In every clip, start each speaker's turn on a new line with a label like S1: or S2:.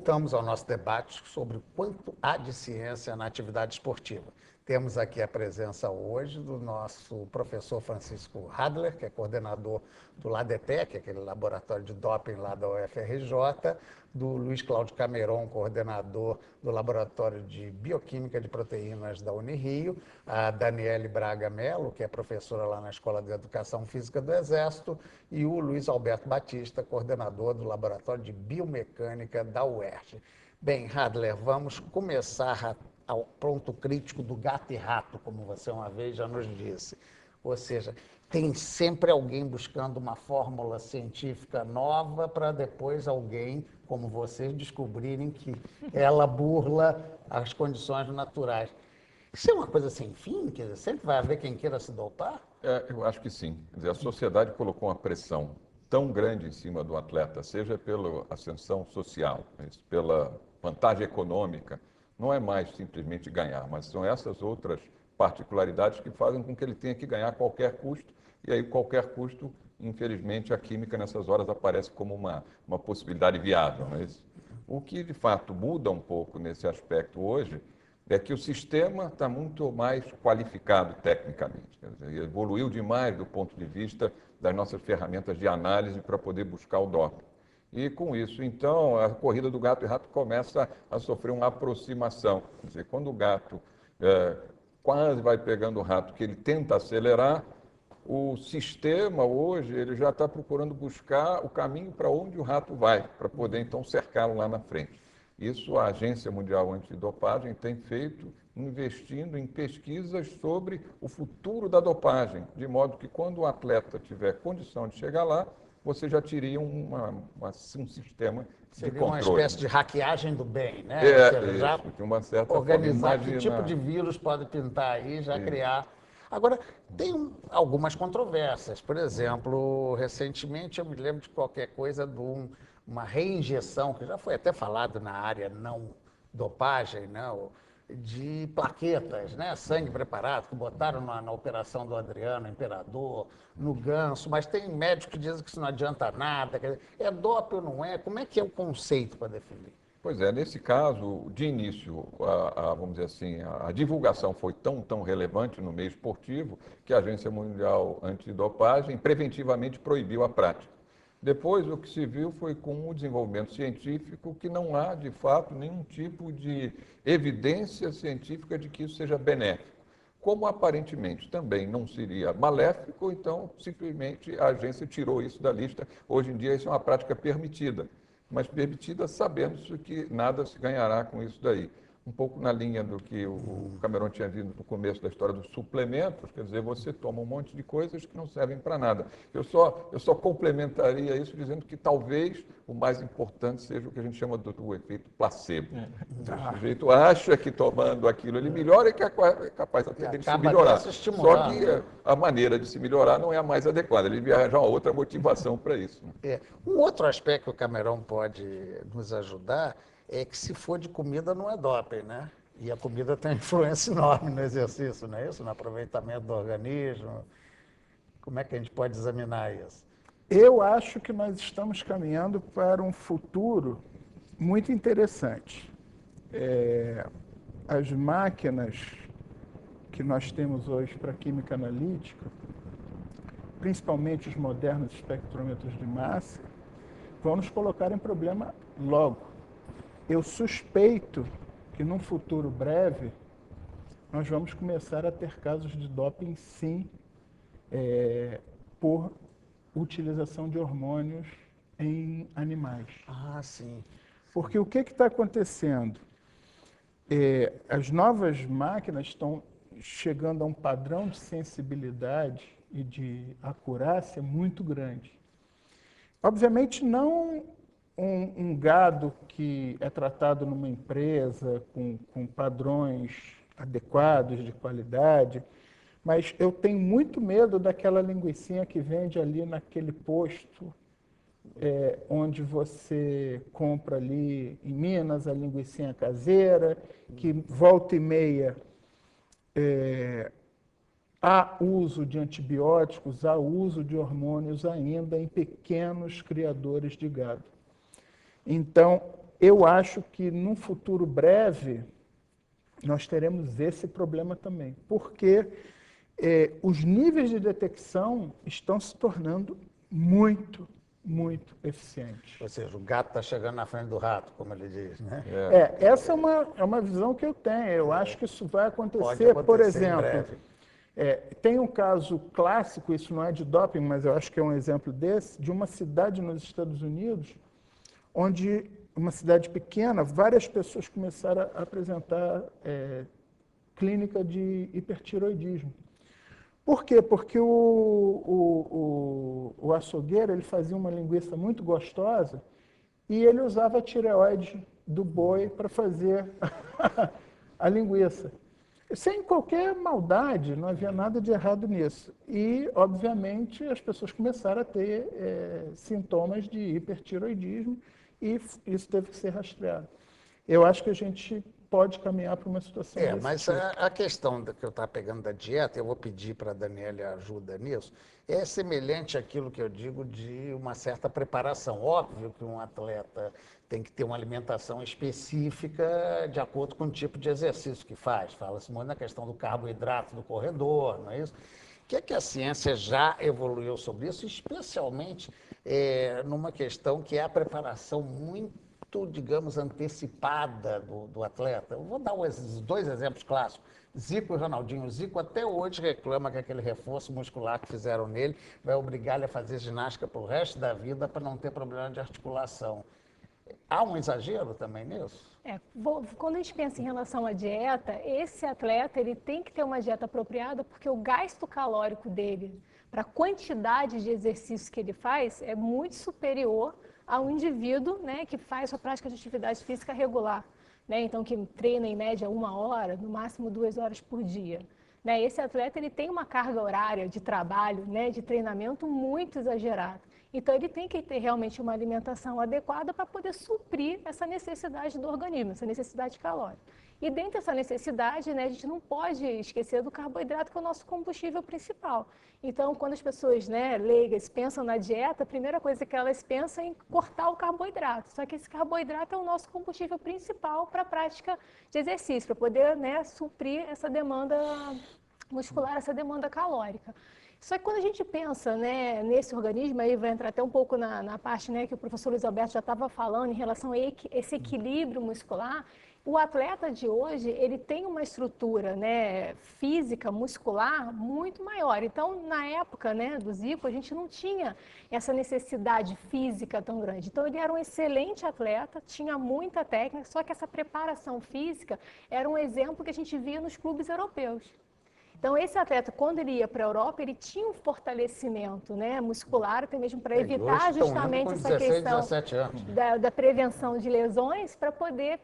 S1: voltamos ao nosso debate sobre o quanto há de ciência na atividade esportiva. Temos aqui a presença hoje do nosso professor Francisco Hadler, que é coordenador do LADETEC, aquele laboratório de doping lá da UFRJ, do Luiz Cláudio Cameron, coordenador do laboratório de bioquímica de proteínas da Unirio, a Daniele Braga Mello, que é professora lá na Escola de Educação Física do Exército, e o Luiz Alberto Batista, coordenador do laboratório de biomecânica da UERJ. Bem, Hadler, vamos começar ao ponto crítico do gato e rato, como você uma vez já nos disse. Ou seja, tem sempre alguém buscando uma fórmula científica nova para depois alguém, como vocês, descobrirem que ela burla as condições naturais. Isso é uma coisa sem fim? Quer dizer, sempre vai haver quem queira se dopar?
S2: Eu acho que sim. Quer dizer, a sociedade colocou uma pressão tão grande em cima do atleta, seja pela ascensão social, pela vantagem econômica, não é mais simplesmente ganhar, mas são essas outras particularidades que fazem com que ele tenha que ganhar a qualquer custo, e aí qualquer custo, infelizmente, a química nessas horas aparece como uma possibilidade viável. Mas o que, de fato, muda um pouco nesse aspecto hoje é que o sistema está muito mais qualificado tecnicamente. Quer dizer, evoluiu demais do ponto de vista das nossas ferramentas de análise para poder buscar o doping. E com isso, então, a corrida do gato e rato começa a sofrer uma aproximação. Quer dizer, quando o gato quase vai pegando o rato, que ele tenta acelerar, o sistema hoje ele já está procurando buscar o caminho para onde o rato vai, para poder então cercá-lo lá na frente. Isso a Agência Mundial Antidopagem tem feito, investindo em pesquisas sobre o futuro da dopagem, de modo que quando o atleta tiver condição de chegar lá, você já teria um sistema de
S1: Seria
S2: controle.
S1: uma espécie de hackeagem do bem, né?
S2: Ou
S1: seja, já
S2: de uma certa
S1: organizar
S2: forma,
S1: que tipo de vírus pode pintar aí, já criar. Agora, tem algumas controvérsias. Por exemplo, recentemente eu me lembro de qualquer coisa de uma reinjeção, que já foi até falado na área não dopagem, né? De plaquetas, né? Sangue preparado, que botaram na operação do Adriano Imperador, no Ganso, mas tem médicos que dizem que isso não adianta nada. Quer dizer, é doping ou não é? Como é que é o conceito para definir?
S2: Pois é, nesse caso, de início, vamos dizer assim, a divulgação foi tão relevante no meio esportivo que a Agência Mundial Antidopagem preventivamente proibiu a prática. Depois, o que se viu foi com o desenvolvimento científico que não há, de fato, nenhum tipo de evidência científica de que isso seja benéfico. Como aparentemente também não seria maléfico, então simplesmente a agência tirou isso da lista. Hoje em dia isso é uma prática permitida, mas permitida sabendo que nada se ganhará com isso daí. Um pouco na linha do que o Cameron tinha dito no começo da história dos suplementos, quer dizer, você toma um monte de coisas que não servem para nada. Eu só complementaria isso dizendo que talvez o mais importante seja o que a gente chama do efeito placebo. O sujeito acha que tomando aquilo ele melhora e que é capaz até dele se melhorar. Só que a maneira de se melhorar não é a mais adequada. Ele deve arranjar uma outra motivação para isso.
S1: Um outro aspecto que o Cameron pode nos ajudar é que se for de comida não é doping, né? E a comida tem uma influência enorme no exercício, não é isso? No aproveitamento do organismo. Como é que a gente pode examinar isso?
S3: Eu acho que nós estamos caminhando para um futuro muito interessante. As máquinas que nós temos hoje para química analítica, principalmente os modernos espectrômetros de massa, vão nos colocar em problema logo. Eu suspeito que num futuro breve nós vamos começar a ter casos de doping, sim, por utilização de hormônios em animais.
S1: Ah, sim.
S3: Porque o que está acontecendo? As novas máquinas estão chegando a um padrão de sensibilidade e de acurácia muito grande. Obviamente, não um gado que é tratado numa empresa com padrões adequados de qualidade, mas eu tenho muito medo daquela linguicinha que vende ali naquele posto, onde você compra ali em Minas a linguicinha caseira, que volta e meia há uso de antibióticos, há uso de hormônios ainda em pequenos criadores de gado. Então, eu acho que num futuro breve nós teremos esse problema também, porque os níveis de detecção estão se tornando muito, muito eficientes.
S1: Ou seja, o gato está chegando na frente do rato, como ele diz, né?
S3: Essa é uma visão que eu tenho. Eu acho que isso vai
S1: Pode
S3: acontecer, por
S1: acontecer em
S3: exemplo.
S1: breve.
S3: Tem um caso clássico, isso não é de doping, mas eu acho que é um exemplo desse, de uma cidade nos Estados Unidos, onde uma cidade pequena, várias pessoas começaram a apresentar clínica de hipertiroidismo. Por quê? Porque o açougueiro ele fazia uma linguiça muito gostosa e ele usava a tireoide do boi para fazer a linguiça. Sem qualquer maldade, não havia nada de errado nisso. E, obviamente, as pessoas começaram a ter sintomas de hipertiroidismo e isso teve que ser rastreado. Eu acho que a gente pode caminhar para uma situação desse
S1: Mas
S3: tipo.
S1: a questão que eu estava pegando da dieta, eu vou pedir para a Daniela ajuda nisso, é semelhante àquilo que eu digo de uma certa preparação. Óbvio que um atleta tem que ter uma alimentação específica de acordo com o tipo de exercício que faz. Fala-se muito na questão do carboidrato do corredor, não é isso? O que é que a ciência já evoluiu sobre isso, especialmente numa questão que é a preparação muito, digamos, antecipada do atleta. Eu vou dar os dois exemplos clássicos, Zico e Ronaldinho. O Zico até hoje reclama que aquele reforço muscular que fizeram nele vai obrigar ele a fazer ginástica para o resto da vida para não ter problema de articulação. Há um exagero também nisso?
S4: Quando a gente pensa em relação à dieta, esse atleta ele tem que ter uma dieta apropriada porque o gasto calórico dele para a quantidade de exercícios que ele faz é muito superior ao indivíduo, né, que faz a prática de atividade física regular, né, então que treina em média 1 hora, no máximo 2 horas por dia. Né, esse atleta ele tem uma carga horária de trabalho, né, de treinamento muito exagerada. Então, ele tem que ter realmente uma alimentação adequada para poder suprir essa necessidade do organismo, essa necessidade calórica. E dentro dessa necessidade, né, a gente não pode esquecer do carboidrato, que é o nosso combustível principal. Então, quando as pessoas, né, leigas pensam na dieta, a primeira coisa que elas pensam é em cortar o carboidrato. Só que esse carboidrato é o nosso combustível principal para a prática de exercício, para poder, né, suprir essa demanda muscular, essa demanda calórica. Só que quando a gente pensa, né, nesse organismo, aí vai entrar até um pouco na parte, né, que o professor Luiz Alberto já estava falando em relação a esse equilíbrio muscular, o atleta de hoje, ele tem uma estrutura, né, física, muscular muito maior. Então, na época, né, do Zico, a gente não tinha essa necessidade física tão grande. Então, ele era um excelente atleta, tinha muita técnica, só que essa preparação física era um exemplo que a gente via nos clubes europeus. Então, esse atleta, quando ele ia para a Europa, ele tinha um fortalecimento, né, muscular, até mesmo para evitar justamente essa
S1: 16,
S4: questão
S1: 17 anos.
S4: da prevenção de lesões, para poder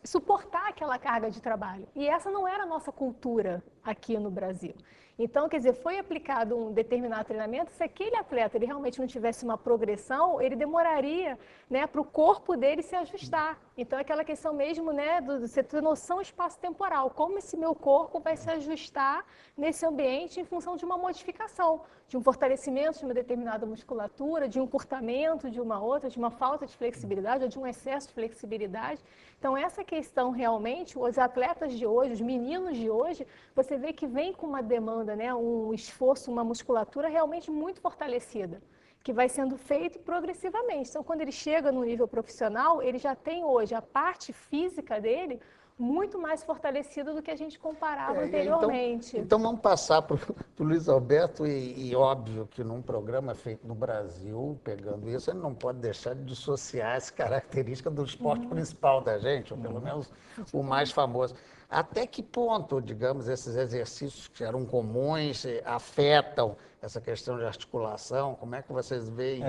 S4: suportar aquela carga de trabalho. E essa não era a nossa cultura aqui no Brasil. Então, quer dizer, foi aplicado um determinado treinamento, se aquele atleta ele realmente não tivesse uma progressão, ele demoraria, né, para o corpo dele se ajustar. Então, aquela questão mesmo, né, de você ter noção espaço-temporal, como esse meu corpo vai se ajustar nesse ambiente em função de uma modificação, de um fortalecimento de uma determinada musculatura, de um encurtamento de uma outra, de uma falta de flexibilidade ou de um excesso de flexibilidade. Então, essa questão realmente, os atletas de hoje, os meninos de hoje, você vê que vem com uma demanda, né, um esforço, uma musculatura realmente muito fortalecida, que vai sendo feito progressivamente. Então, quando ele chega no nível profissional, ele já tem hoje a parte física dele muito mais fortalecida do que a gente comparava anteriormente.
S1: Então, vamos passar para o Luiz Alberto, e óbvio que num programa feito no Brasil, pegando isso, ele não pode deixar de dissociar essa característica do esporte principal da gente, ou pelo menos o mais famoso. Até que ponto, digamos, esses exercícios que eram comuns afetam essa questão de articulação? Como é que vocês veem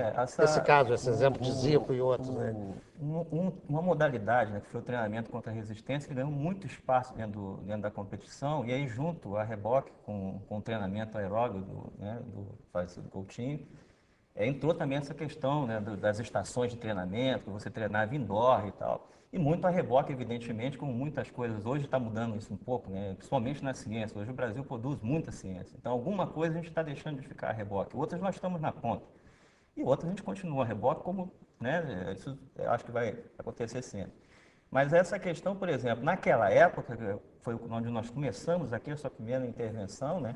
S1: esse caso, esse exemplo de Zico e outros?
S5: Uma modalidade, né, que foi o treinamento contra a resistência, que ganhou muito espaço dentro da competição, e aí junto a reboque com o treinamento aeróbio do falecido Coutinho, entrou também essa questão, né, das estações de treinamento, que você treinava indoor e tal. E muito a reboque, evidentemente, como muitas coisas. Hoje está mudando isso um pouco, né? Principalmente na ciência. Hoje o Brasil produz muita ciência. Então, alguma coisa a gente está deixando de ficar a reboque. Outras nós estamos na ponta. e outra a gente continua a reboque, como, né, isso eu acho que vai acontecer sempre. Mas essa questão, por exemplo, naquela época, que foi onde nós começamos aqui, a sua primeira intervenção, né,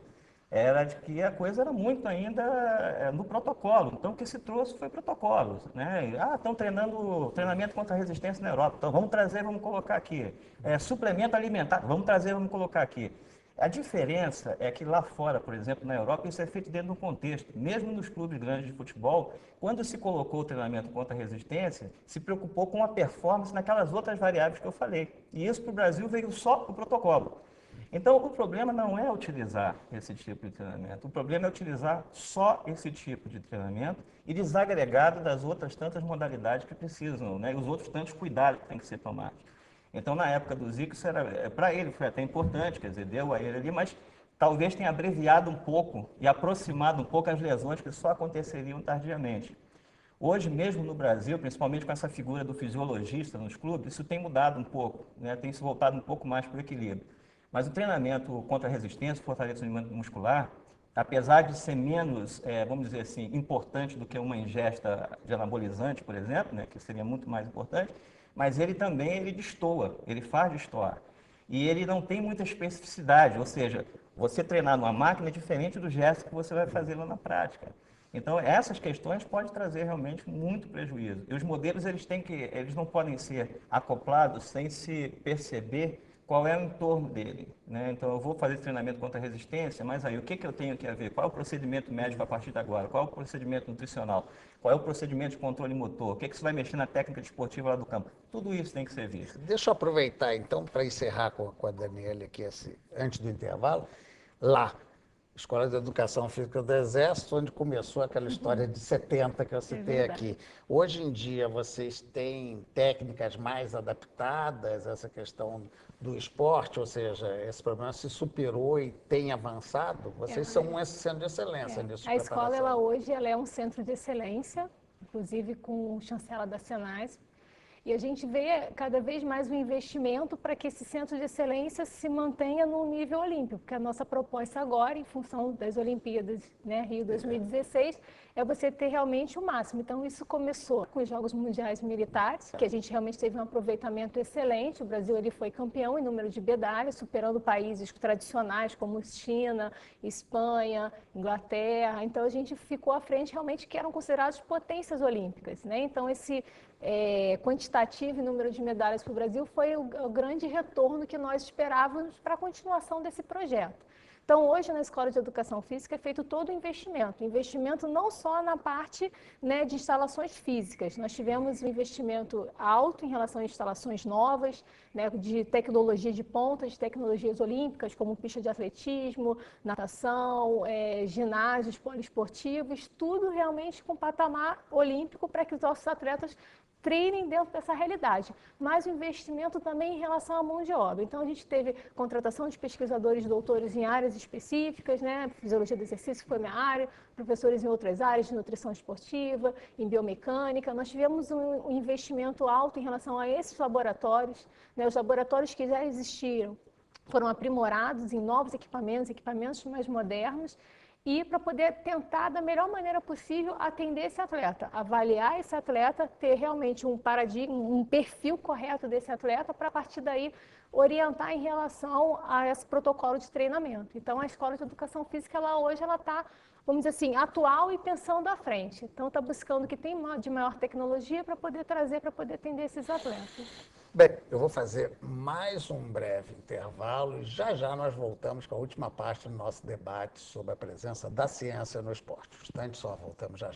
S5: era de que a coisa era muito ainda no protocolo. Então, o que se trouxe foi protocolo, né? Ah, estão treinando treinamento contra a resistência na Europa. Então, vamos trazer, vamos colocar aqui. Suplemento alimentar, vamos trazer, vamos colocar aqui. A diferença é que lá fora, por exemplo, na Europa, isso é feito dentro de um contexto. Mesmo nos clubes grandes de futebol, quando se colocou o treinamento contra a resistência, se preocupou com a performance naquelas outras variáveis que eu falei. E isso para o Brasil veio só o protocolo. Então, o problema não é utilizar esse tipo de treinamento, o problema é utilizar só esse tipo de treinamento e desagregado das outras tantas modalidades que precisam, né? E os outros tantos cuidados que têm que ser tomados. Então, na época do Zico, isso era, para ele foi até importante, quer dizer, deu a ele ali, mas talvez tenha abreviado um pouco e aproximado um pouco as lesões que só aconteceriam tardiamente. Hoje, mesmo no Brasil, principalmente com essa figura do fisiologista nos clubes, isso tem mudado um pouco, né? Tem se voltado um pouco mais para o equilíbrio. Mas o treinamento contra a resistência, fortalecimento muscular, apesar de ser menos, vamos dizer assim, importante do que uma ingesta de anabolizante, por exemplo, né, que seria muito mais importante, mas ele também ele destoa, ele faz destoar. E ele não tem muita especificidade, ou seja, você treinar numa máquina é diferente do gesto que você vai fazer lá na prática. Então, essas questões podem trazer realmente muito prejuízo. E os modelos, eles não podem ser acoplados sem se perceber qual é o entorno dele, né? Então, eu vou fazer treinamento contra a resistência, mas aí o que eu tenho que ver? Qual é o procedimento médico a partir de agora? Qual é o procedimento nutricional? Qual é o procedimento de controle motor? O que você vai mexer na técnica desportiva lá do campo? Tudo isso tem que ser visto.
S1: Deixa eu aproveitar, então, para encerrar com a Daniela aqui, antes do intervalo. Lá, Escola de Educação Física do Exército, onde começou aquela história de 70 que eu citei aqui. Hoje em dia, vocês têm técnicas mais adaptadas a essa questão do esporte, ou seja, esse problema se superou e tem avançado? Vocês são um centro de excelência nisso.
S4: A escola, hoje, ela é um centro de excelência, inclusive com chancela da Senais. E a gente vê cada vez mais um investimento para que esse centro de excelência se mantenha no nível olímpico, porque a nossa proposta agora, em função das Olimpíadas, né, Rio 2016, é você ter realmente o máximo. Então, isso começou com os Jogos Mundiais Militares, que a gente realmente teve um aproveitamento excelente. O Brasil ele foi campeão em número de medalhas, superando países tradicionais como China, Espanha, Inglaterra. Então, a gente ficou à frente realmente que eram considerados potências olímpicas, né? Então, esse quantitativo e número de medalhas para o Brasil foi o grande retorno que nós esperávamos para a continuação desse projeto. Então, hoje, na Escola de Educação Física, é feito todo o investimento não só na parte, né, de instalações físicas. Nós tivemos um investimento alto em relação a instalações novas, né, de tecnologia de ponta, de tecnologias olímpicas, como pista de atletismo, natação, ginásios poliesportivos, tudo realmente com patamar olímpico para que os nossos atletas treinem dentro dessa realidade, mas o investimento também em relação à mão de obra. Então, a gente teve contratação de pesquisadores doutores em áreas específicas, né? Fisiologia do exercício foi minha área, professores em outras áreas de nutrição esportiva, em biomecânica. Nós tivemos um investimento alto em relação a esses laboratórios, né? Os laboratórios que já existiam foram aprimorados em novos equipamentos mais modernos, e para poder tentar, da melhor maneira possível, atender esse atleta, avaliar esse atleta, ter realmente um paradigma, um perfil correto desse atleta, para a partir daí orientar em relação a esse protocolo de treinamento. Então, a Escola de Educação Física, hoje, ela está, vamos dizer assim, atual e pensando à frente. Então, está buscando o que tem de maior tecnologia para poder trazer, para poder atender esses atletas.
S1: Bem, eu vou fazer mais um breve intervalo e já nós voltamos com a última parte do nosso debate sobre a presença da ciência no esporte. Um instante só, voltamos já.